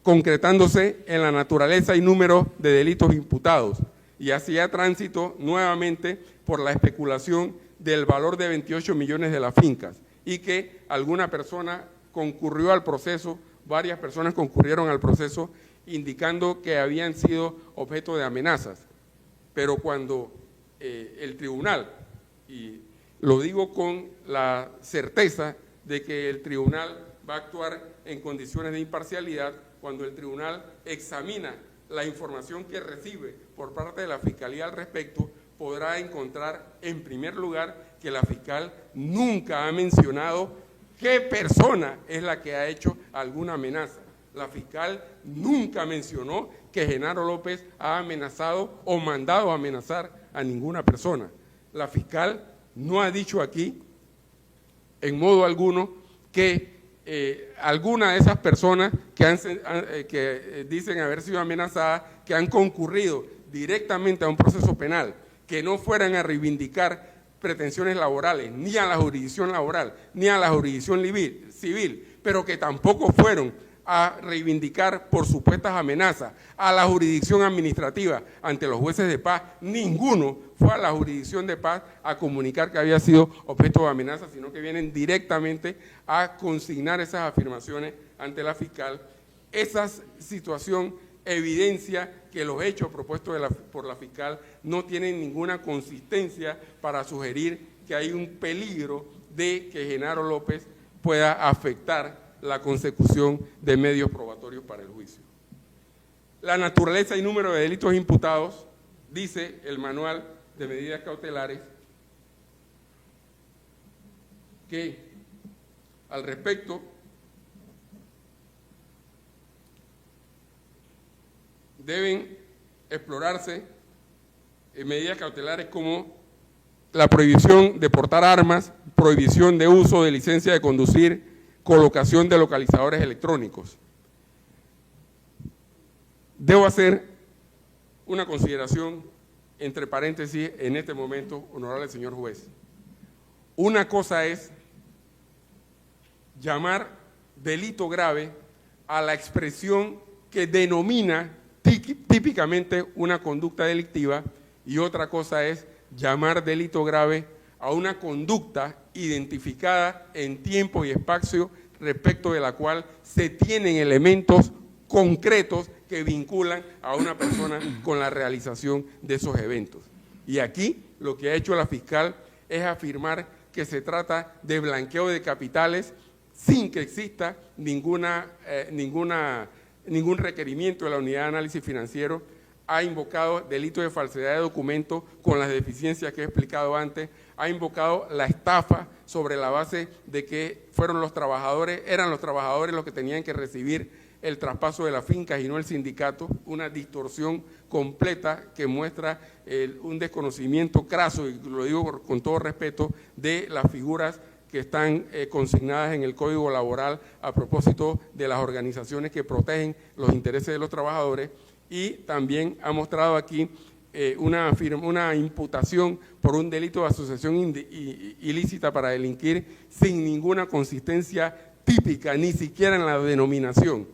concretándose en la naturaleza y número de delitos imputados, y hacía tránsito nuevamente por la especulación del valor de 28 millones de las fincas, y que alguna persona concurrió al proceso, varias personas concurrieron al proceso, indicando que habían sido objeto de amenazas. Pero cuando el tribunal, y lo digo con la certeza de que el tribunal va a actuar en condiciones de imparcialidad, cuando el tribunal examina la información que recibe por parte de la Fiscalía al respecto, podrá encontrar, en primer lugar, que la fiscal nunca ha mencionado qué persona es la que ha hecho alguna amenaza. La fiscal nunca mencionó que Genaro López ha amenazado o mandado a amenazar a ninguna persona. La fiscal no ha dicho aquí, en modo alguno, que alguna de esas personas que dicen haber sido amenazadas, que han concurrido directamente a un proceso penal, que no fueran a reivindicar pretensiones laborales, ni a la jurisdicción laboral, ni a la jurisdicción civil, pero que tampoco fueron a reivindicar por supuestas amenazas a la jurisdicción administrativa ante los jueces de paz. Ninguno fue a la jurisdicción de paz a comunicar que había sido objeto de amenaza, sino que vienen directamente a consignar esas afirmaciones ante la fiscal. Esa situación evidencia que los hechos propuestos por la fiscal no tienen ninguna consistencia para sugerir que hay un peligro de que Genaro López pueda afectar la consecución de medios probatorios para el juicio. La naturaleza y número de delitos imputados, dice el manual de medidas cautelares, que al respecto deben explorarse medidas cautelares como la prohibición de portar armas, prohibición de uso de licencia de conducir, colocación de localizadores electrónicos. Debo hacer una consideración entre paréntesis en este momento, honorable señor juez. Una cosa es llamar delito grave a la expresión que denomina típicamente una conducta delictiva, y otra cosa es llamar delito grave a una conducta identificada en tiempo y espacio respecto de la cual se tienen elementos concretos que vinculan a una persona con la realización de esos eventos. Y aquí lo que ha hecho la fiscal es afirmar que se trata de blanqueo de capitales sin que exista ningún requerimiento de la Unidad de Análisis Financiero. Ha invocado delito de falsedad de documento con las deficiencias que he explicado antes, ha invocado la estafa sobre la base de que eran los trabajadores los que tenían que recibir el traspaso de las fincas y no el sindicato, una distorsión completa que muestra un desconocimiento craso, y lo digo con todo respeto, de las figuras que están consignadas en el Código Laboral a propósito de las organizaciones que protegen los intereses de los trabajadores. Y también ha mostrado aquí una imputación por un delito de asociación ilícita para delinquir sin ninguna consistencia típica, ni siquiera en la denominación.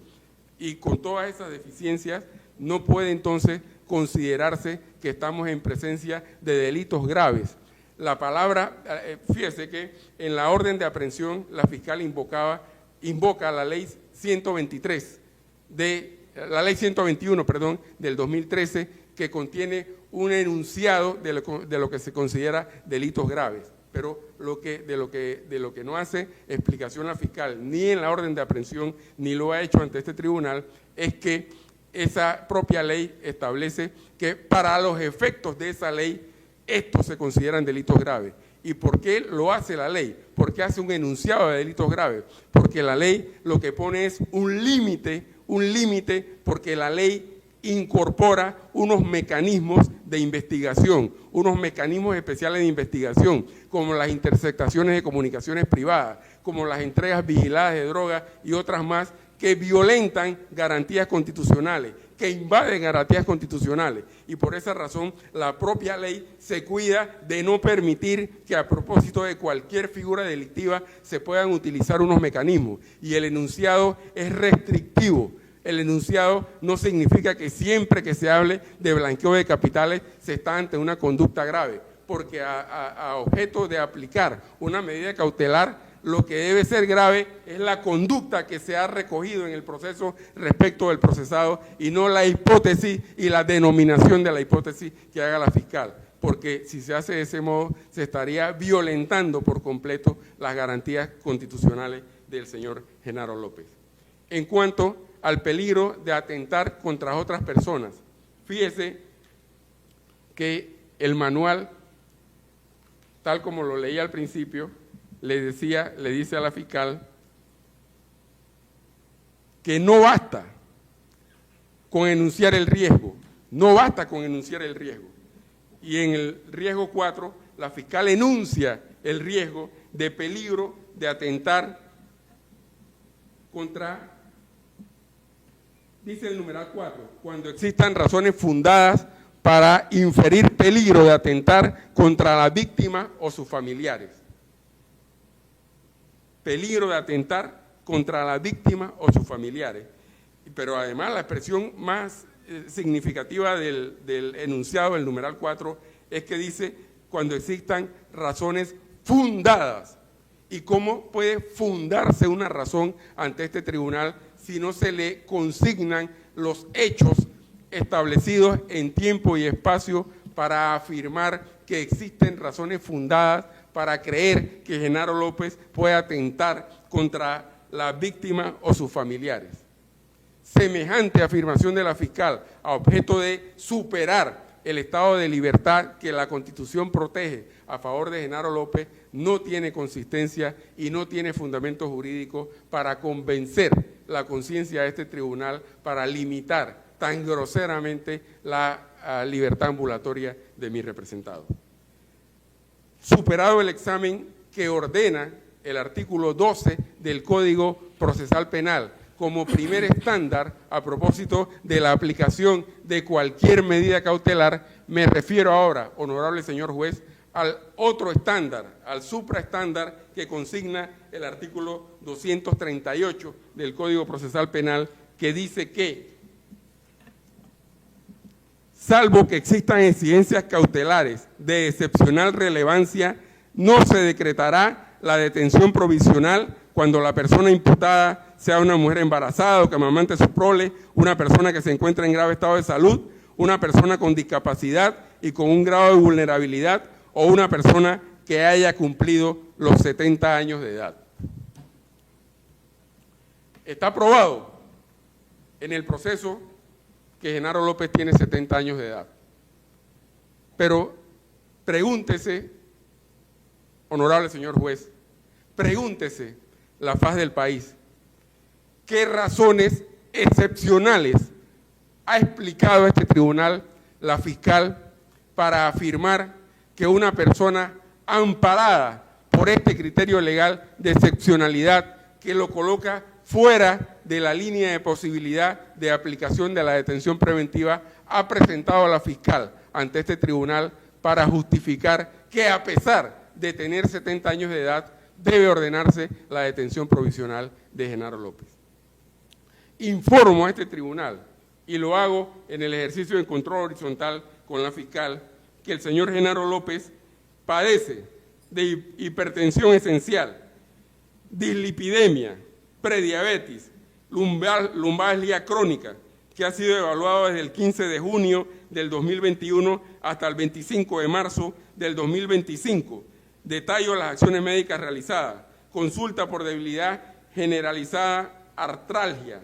Y con todas esas deficiencias no puede entonces considerarse que estamos en presencia de delitos graves. La palabra, fíjese que en la orden de aprehensión la fiscal invoca la ley 121, del 2013, que contiene un enunciado de lo que se considera delitos graves. Pero de lo que no hace explicación la fiscal, ni en la orden de aprehensión, ni lo ha hecho ante este tribunal, es que esa propia ley establece que para los efectos de esa ley, estos se consideran delitos graves. ¿Y por qué lo hace la ley? ¿Por qué hace un enunciado de delitos graves? Porque la ley lo que pone es un límite, porque la ley incorpora unos mecanismos de investigación, unos mecanismos especiales de investigación, como las interceptaciones de comunicaciones privadas, como las entregas vigiladas de drogas y otras más, que violentan garantías constitucionales, que invaden garantías constitucionales. Y por esa razón la propia ley se cuida de no permitir que a propósito de cualquier figura delictiva se puedan utilizar unos mecanismos. Y el enunciado es restrictivo. El enunciado no significa que siempre que se hable de blanqueo de capitales se está ante una conducta grave, porque a objeto de aplicar una medida cautelar, lo que debe ser grave es la conducta que se ha recogido en el proceso respecto del procesado, y no la hipótesis y la denominación de la hipótesis que haga la fiscal, porque si se hace de ese modo se estaría violentando por completo las garantías constitucionales del señor Genaro López. En cuanto al peligro de atentar contra otras personas, fíjese que el manual, tal como lo leí al principio, le dice a la fiscal que no basta con enunciar el riesgo, Y en el riesgo 4, la fiscal enuncia el riesgo de peligro de atentar contra, dice el numeral 4, cuando existan razones fundadas para inferir peligro de atentar contra la víctima o sus familiares. Peligro de atentar contra la víctima o sus familiares. Pero además la expresión más significativa del enunciado del numeral 4 es que dice cuando existan razones fundadas. ¿Y cómo puede fundarse una razón ante este tribunal si no se le consignan los hechos establecidos en tiempo y espacio para afirmar que existen razones fundadas para creer que Genaro López puede atentar contra la víctima o sus familiares. Semejante afirmación de la fiscal, a objeto de superar el estado de libertad que la Constitución protege a favor de Genaro López, no tiene consistencia y no tiene fundamento jurídico para convencer la conciencia de este tribunal para limitar tan groseramente la libertad ambulatoria de mi representado. Superado el examen que ordena el artículo 12 del Código Procesal Penal como primer estándar a propósito de la aplicación de cualquier medida cautelar, me refiero ahora, honorable señor juez, al otro estándar, al supraestándar que consigna el artículo 238 del Código Procesal Penal, que dice que, salvo que existan exigencias cautelares de excepcional relevancia, no se decretará la detención provisional cuando la persona imputada sea una mujer embarazada o que amamante su prole, una persona que se encuentra en grave estado de salud, una persona con discapacidad y con un grado de vulnerabilidad o una persona que haya cumplido los 70 años de edad. Está probado en el proceso que Genaro López tiene 70 años de edad. Pero pregúntese, honorable señor juez, pregúntese la faz del país, ¿qué razones excepcionales ha explicado este tribunal la fiscal para afirmar que una persona amparada por este criterio legal de excepcionalidad que lo coloca fuera de la línea de posibilidad de aplicación de la detención preventiva, ha presentado a la fiscal ante este tribunal para justificar que a pesar de tener 70 años de edad, debe ordenarse la detención provisional de Genaro López? Informo a este tribunal, y lo hago en el ejercicio de control horizontal con la fiscal, que el señor Genaro López padece de hipertensión esencial, dislipidemia, prediabetes, lumbalgia crónica, que ha sido evaluado desde el 15 de junio del 2021 hasta el 25 de marzo del 2025. Detallo las acciones médicas realizadas. Consulta por debilidad generalizada, artralgia.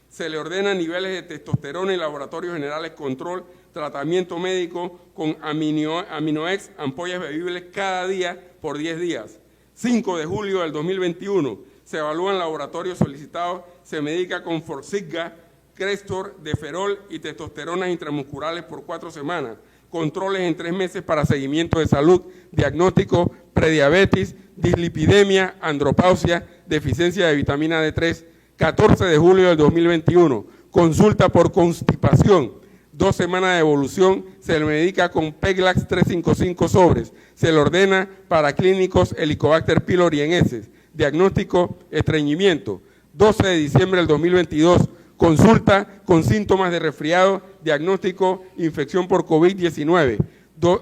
Se le ordena niveles de testosterona en laboratorios generales, control, tratamiento médico con aminoex, ampollas bebibles cada día por 10 días. 5 de julio del 2021, se evalúan laboratorios solicitados, se medica con Forxiga, Crestor, Deferol y testosteronas intramusculares por 4 semanas. Controles en 3 meses para seguimiento de salud, diagnóstico, prediabetes, dislipidemia, andropausia, deficiencia de vitamina D3. 14 de julio del 2021, consulta por constipación, 2 semanas de evolución, se le medica con Peglax 355 sobres, se le ordena para clínicos Helicobacter pylori en heces, diagnóstico estreñimiento. 12 de diciembre del 2022, consulta con síntomas de resfriado, diagnóstico infección por COVID-19.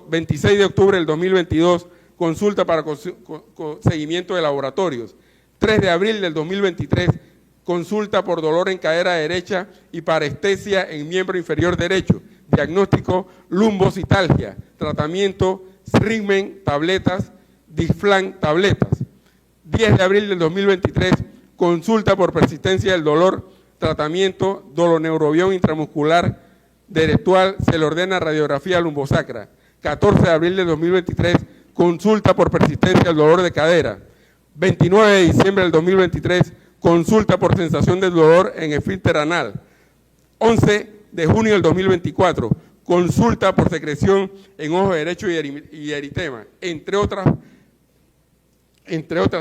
26 de octubre del 2022, consulta para seguimiento de laboratorios. 3 de abril del 2023, consulta por dolor en cadera derecha y parestesia en miembro inferior derecho. Diagnóstico lumbocitalgia. Tratamiento Srimen tabletas, Disflan tabletas. 10 de abril del 2023, consulta por persistencia del dolor. Tratamiento doloneurobión intramuscular derectual. Se le ordena radiografía lumbosacra. 14 de abril del 2023, consulta por persistencia del dolor de cadera. 29 de diciembre del 2023, consulta por sensación de dolor en esfínter anal. 11 de junio del 2024, consulta por secreción en ojo derecho y eritema, entre otras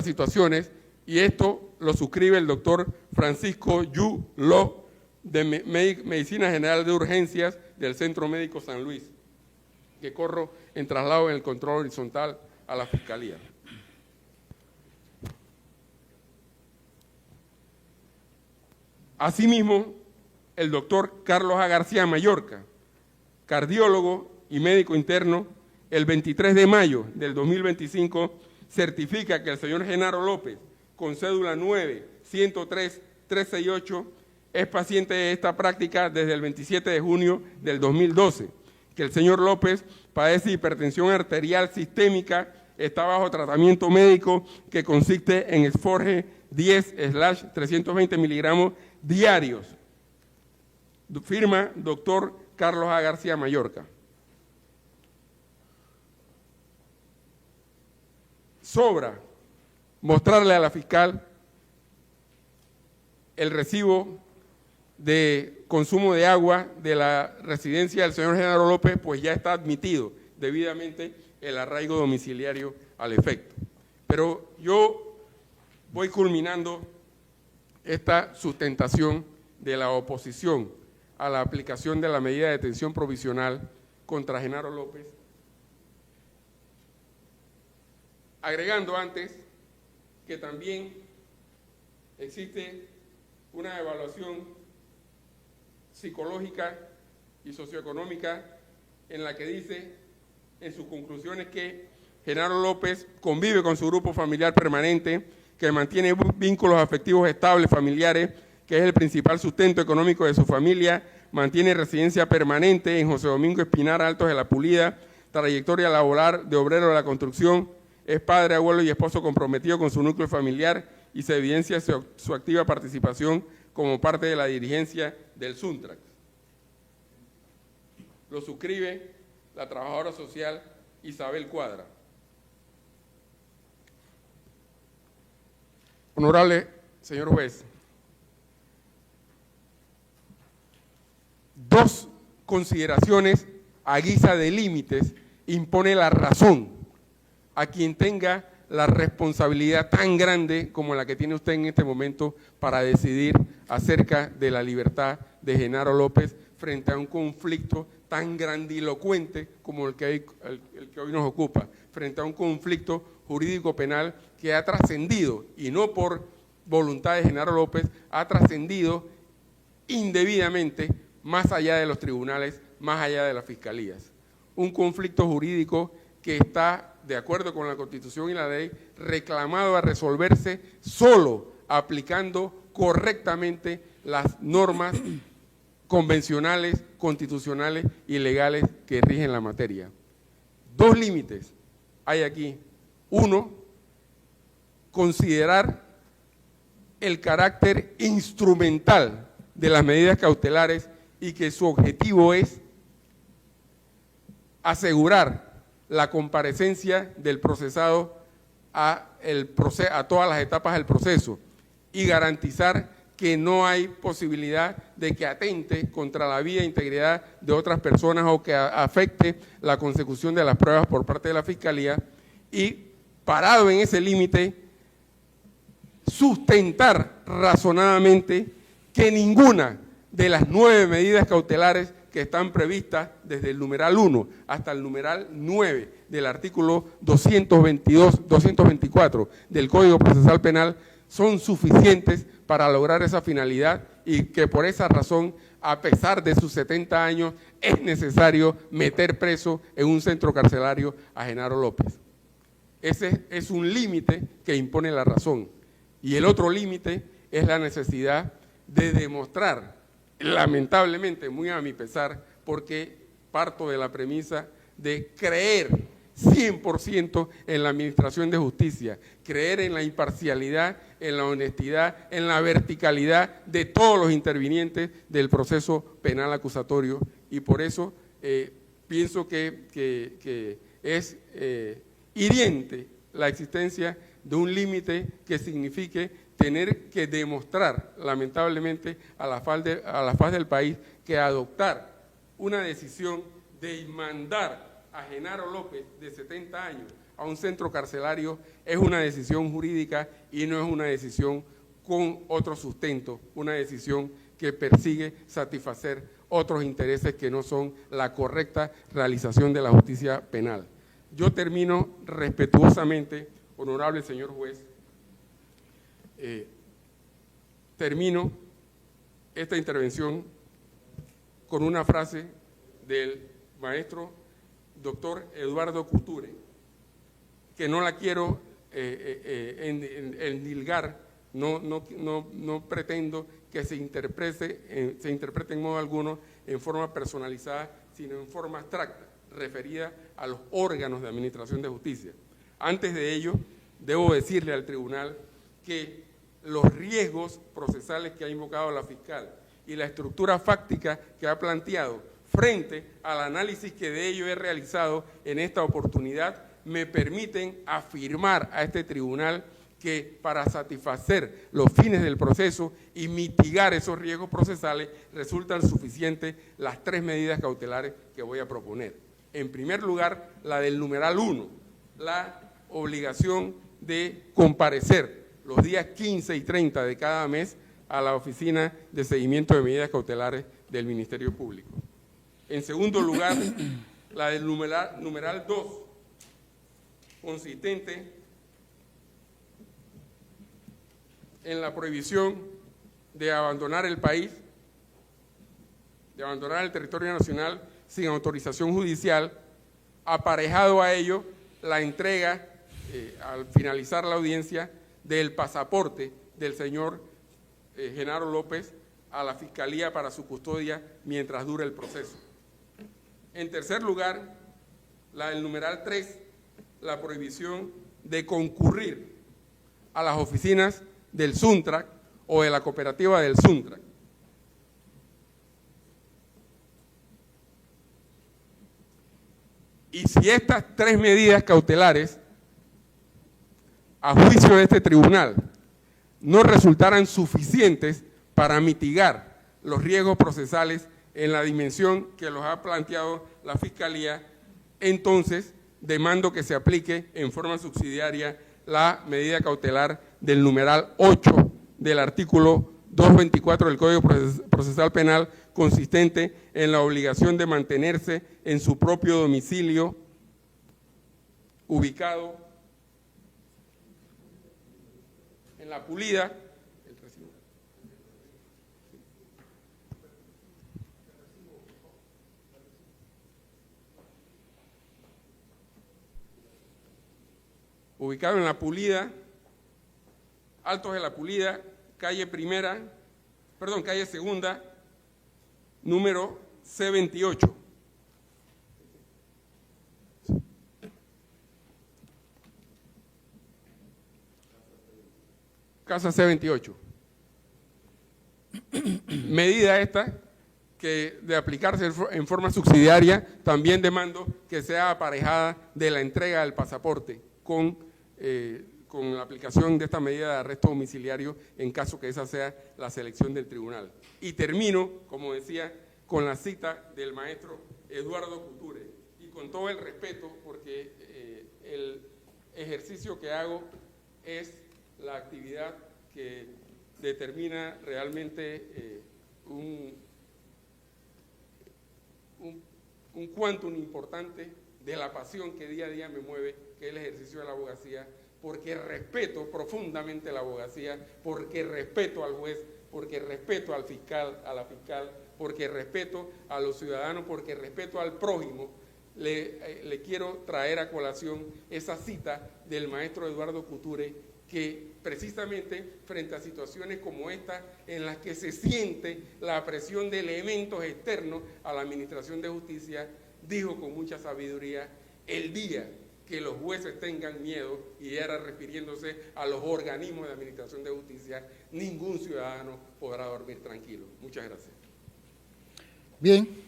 situaciones, y esto lo suscribe el doctor Francisco Yu Lo, de Medicina General de Urgencias del Centro Médico San Luis, que corro en traslado en el control horizontal a la Fiscalía. Asimismo, el doctor Carlos A. García Mallorca, cardiólogo y médico interno, el 23 de mayo del 2025, certifica que el señor Genaro López, con cédula 9-103-368, es paciente de esta práctica desde el 27 de junio del 2012, que el señor López padece hipertensión arterial sistémica está bajo tratamiento médico que consiste en Esforge 10/320 miligramos diarios. Firma doctor Carlos A. García Mallorca. Sobra mostrarle a la fiscal el recibo de consumo de agua de la residencia del señor Genaro López, pues ya está admitido debidamente el arraigo domiciliario al efecto. Pero yo voy culminando esta sustentación de la oposición a la aplicación de la medida de detención provisional contra Genaro López, agregando antes que también existe una evaluación psicológica y socioeconómica en la que dice en sus conclusiones que Genaro López convive con su grupo familiar permanente, que mantiene vínculos afectivos estables familiares, que es el principal sustento económico de su familia, mantiene residencia permanente en José Domingo Espinar Altos de la Pulida, trayectoria laboral de obrero de la construcción, es padre, abuelo y esposo comprometido con su núcleo familiar y se evidencia su activa participación como parte de la dirigencia del Suntrax. Lo suscribe la trabajadora social Isabel Cuadra. Honorable señor juez, dos consideraciones a guisa de límites impone la razón a quien tenga la responsabilidad tan grande como la que tiene usted en este momento para decidir acerca de la libertad de Genaro López frente a un conflicto tan grandilocuente como el que hoy nos ocupa, frente a un conflicto jurídico penal que ha trascendido, y no por voluntad de Genaro López, ha trascendido indebidamente más allá de los tribunales, más allá de las fiscalías. Un conflicto jurídico que está, de acuerdo con la Constitución y la ley, reclamado a resolverse solo aplicando correctamente las normas convencionales, constitucionales y legales que rigen la materia. Dos límites hay aquí. Uno, considerar el carácter instrumental de las medidas cautelares y que su objetivo es asegurar la comparecencia del procesado a todas las etapas del proceso y garantizar que no hay posibilidad de que atente contra la vida e integridad de otras personas o que afecte la consecución de las pruebas por parte de la Fiscalía, y parado en ese límite, sustentar razonadamente que ninguna de las 9 medidas cautelares que están previstas desde el numeral 1 hasta el numeral 9 del artículo 224 del Código Procesal Penal son suficientes para lograr esa finalidad, y que por esa razón, a pesar de sus 70 años, es necesario meter preso en un centro carcelario a Genaro López. Ese es un límite que impone la razón. Y el otro límite es la necesidad de demostrar, lamentablemente, muy a mi pesar, porque parto de la premisa de creer 100% en la administración de justicia, creer en la imparcialidad, en la honestidad, en la verticalidad de todos los intervinientes del proceso penal acusatorio, y por eso pienso que es hiriente la existencia de un límite que signifique tener que demostrar, lamentablemente, a la faz del país, que adoptar una decisión de mandar a Genaro López, de 70 años, a un centro carcelario es una decisión jurídica y no es una decisión con otro sustento, una decisión que persigue satisfacer otros intereses que no son la correcta realización de la justicia penal. Yo termino respetuosamente, honorable señor juez, termino esta intervención con una frase del maestro doctor Eduardo Couture, que no la quiero endilgar, no pretendo que se interprete en modo alguno en forma personalizada, sino en forma abstracta, referida a los órganos de administración de justicia. Antes de ello, debo decirle al tribunal que los riesgos procesales que ha invocado la fiscal y la estructura fáctica que ha planteado frente al análisis que de ello he realizado en esta oportunidad me permiten afirmar a este tribunal que para satisfacer los fines del proceso y mitigar esos riesgos procesales resultan suficientes las 3 medidas cautelares que voy a proponer. En primer lugar, la del numeral 1, la obligación de comparecer los días 15 y 30 de cada mes a la Oficina de Seguimiento de Medidas Cautelares del Ministerio Público. En segundo lugar, la del numeral 2, consistente en la prohibición de abandonar el país, de abandonar el territorio nacional sin autorización judicial, aparejado a ello la entrega, al finalizar la audiencia, del pasaporte del señor Genaro López a la Fiscalía para su custodia mientras dure el proceso. En tercer lugar, la del numeral 3, la prohibición de concurrir a las oficinas del SUNTRAC o de la cooperativa del SUNTRAC. Y si estas 3 medidas cautelares, a juicio de este tribunal, no resultaran suficientes para mitigar los riesgos procesales en la dimensión que los ha planteado la Fiscalía, entonces demando que se aplique en forma subsidiaria la medida cautelar del numeral 8 del artículo 224 del Código Procesal Penal, consistente en la obligación de mantenerse en su propio domicilio, ubicado en La Pulida, ubicado en La Pulida, Altos de La Pulida, calle Segunda, número C28. Casa C28. Medida esta que de aplicarse en forma subsidiaria, también demando que sea aparejada de la entrega del pasaporte con la aplicación de esta medida de arresto domiciliario en caso que esa sea la selección del tribunal. Y termino, como decía, con la cita del maestro Eduardo Couture, y con todo el respeto, porque el ejercicio que hago es la actividad que determina realmente un quantum importante de la pasión que día a día me mueve, que es el ejercicio de la abogacía, porque respeto profundamente la abogacía, porque respeto al juez, porque respeto al fiscal, a la fiscal, porque respeto a los ciudadanos, porque respeto al prójimo. Le quiero traer a colación esa cita del maestro Eduardo Couture, que precisamente frente a situaciones como esta, en las que se siente la presión de elementos externos a la administración de justicia, dijo con mucha sabiduría: el día que los jueces tengan miedo, y era refiriéndose a los organismos de administración de justicia, ningún ciudadano podrá dormir tranquilo. Muchas gracias. Bien.